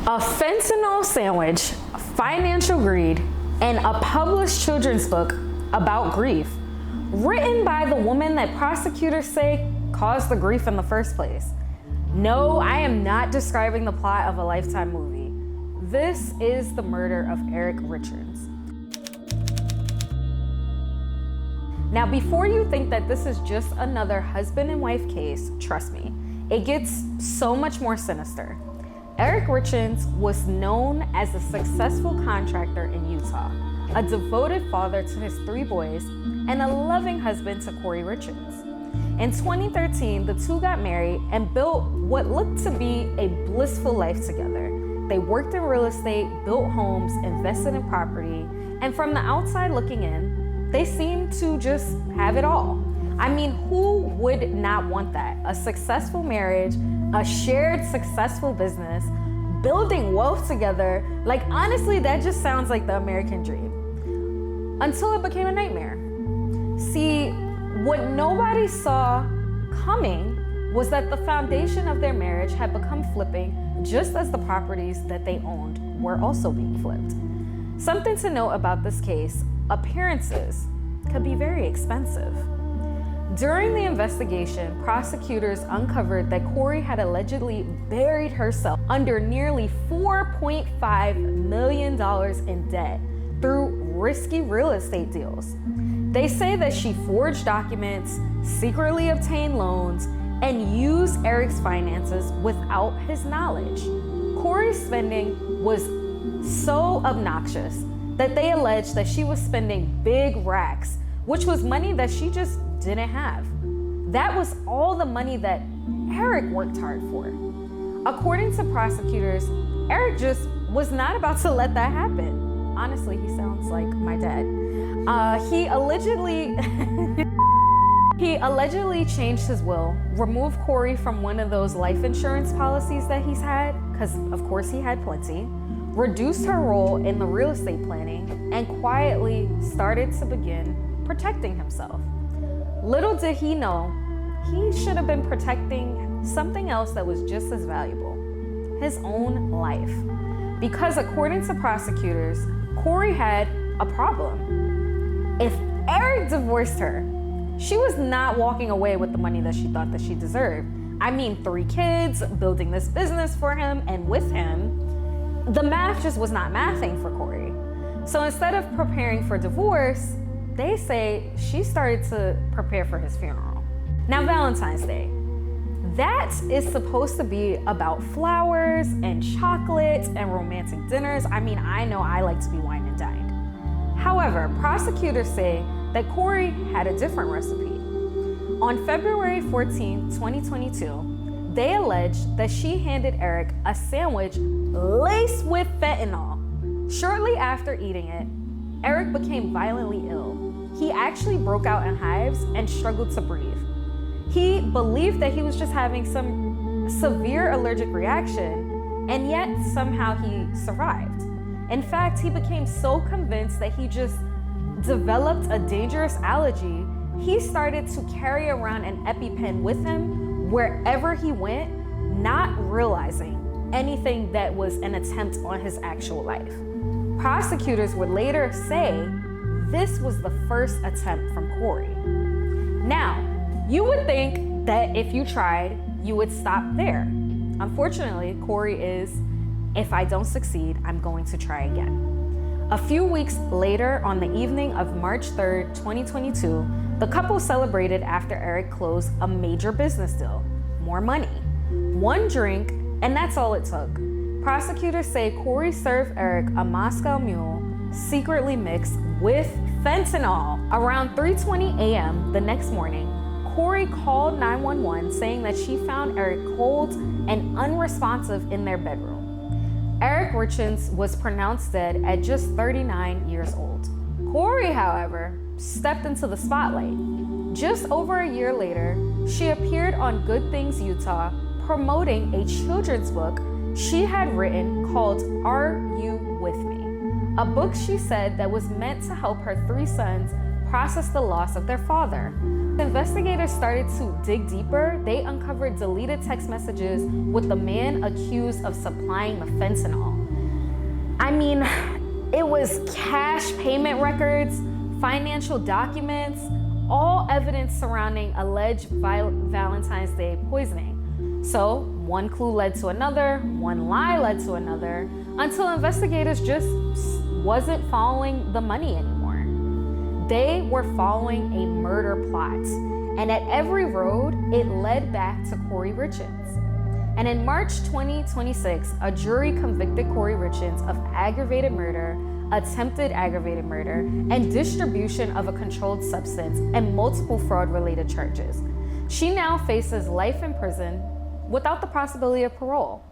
A fentanyl sandwich, financial greed, and a published children's book about grief, written by the woman that prosecutors say caused the grief in the first place. No, I am not describing the plot of a Lifetime movie. This is the murder of Kouri Richins. Now, before you think that this is just another husband and wife case, trust me, it gets so much more sinister. Kouri Richins was known as a successful contractor in Utah, a devoted father to his 3 boys, and a loving husband to Kouri Richins. In 2013, the two got married and built what looked to be a blissful life together. They worked in real estate, built homes, invested in property, and from the outside looking in, they seemed to just have it all. I mean, who would not want that? A successful marriage, a shared successful business, building wealth together. Like, honestly, that just sounds like the American dream. Until it became a nightmare. See, what nobody saw coming was that the foundation of their marriage had become flipping just as the properties that they owned were also being flipped. Something to note about this case, appearances could be very expensive. During the investigation, prosecutors uncovered that Kouri had allegedly buried herself under nearly $4.5 million in debt through risky real estate deals. They say that she forged documents, secretly obtained loans, and used Kouri's finances without his knowledge. Kouri's spending was so obnoxious that they alleged that she was spending big racks, which was money that she just didn't have. That was all the money that Kouri worked hard for. According to prosecutors, Kouri just was not about to let that happen. Honestly, he sounds like my dad. He allegedly changed his will, removed Kouri from one of those life insurance policies that he's had, because of course he had plenty, reduced her role in the real estate planning, and quietly started to begin protecting himself. Little did he know, he should have been protecting something else that was just as valuable, his own life. Because according to prosecutors, Kouri had a problem. If Kouri divorced her, she was not walking away with the money that she thought that she deserved. I mean, 3 kids, building this business for him and with him. The math just was not mathing for Kouri. So instead of preparing for divorce, they say she started to prepare for his funeral. Now, Valentine's Day, that is supposed to be about flowers and chocolates and romantic dinners. I mean, I know I like to be wine and dined. However, prosecutors say that Kouri had a different recipe. On February 14, 2022, they alleged that she handed Kouri a sandwich laced with fentanyl. Shortly after eating it, Kouri became violently ill. He actually broke out in hives and struggled to breathe. He believed that he was just having some severe allergic reaction, and yet somehow he survived. In fact, he became so convinced that he just developed a dangerous allergy, he started to carry around an EpiPen with him wherever he went, not realizing anything that was an attempt on his actual life. Prosecutors would later say this was the first attempt from Kouri. Now, you would think that if you tried, you would stop there. Unfortunately, Kouri is, if I don't succeed, I'm going to try again. A few weeks later, on the evening of March 3rd, 2022, the couple celebrated after Kouri closed a major business deal. More money. 1 drink, and that's all it took. Prosecutors say Kouri served Kouri a Moscow Mule secretly mixed with fentanyl. Around 3:20 a.m. the next morning, Kouri called 911 saying that she found Kouri cold and unresponsive in their bedroom. Kouri Richins was pronounced dead at just 39 years old. Kouri, however, stepped into the spotlight. Just over a year later, she appeared on Good Things Utah promoting a children's book she had written called Are You With Me? A book she said that was meant to help her 3 sons process the loss of their father. The investigators started to dig deeper. They uncovered deleted text messages with the man accused of supplying the fentanyl. I mean, it was cash payment records, financial documents, all evidence surrounding alleged Valentine's Day poisoning. So one clue led to another, one lie led to another, until investigators just wasn't following the money anymore. They were following a murder plot, and at every road, it led back to Kouri Richins. And in March 2026, a jury convicted Kouri Richins of aggravated murder, attempted aggravated murder, and distribution of a controlled substance, and multiple fraud-related charges. She now faces life in prison without the possibility of parole.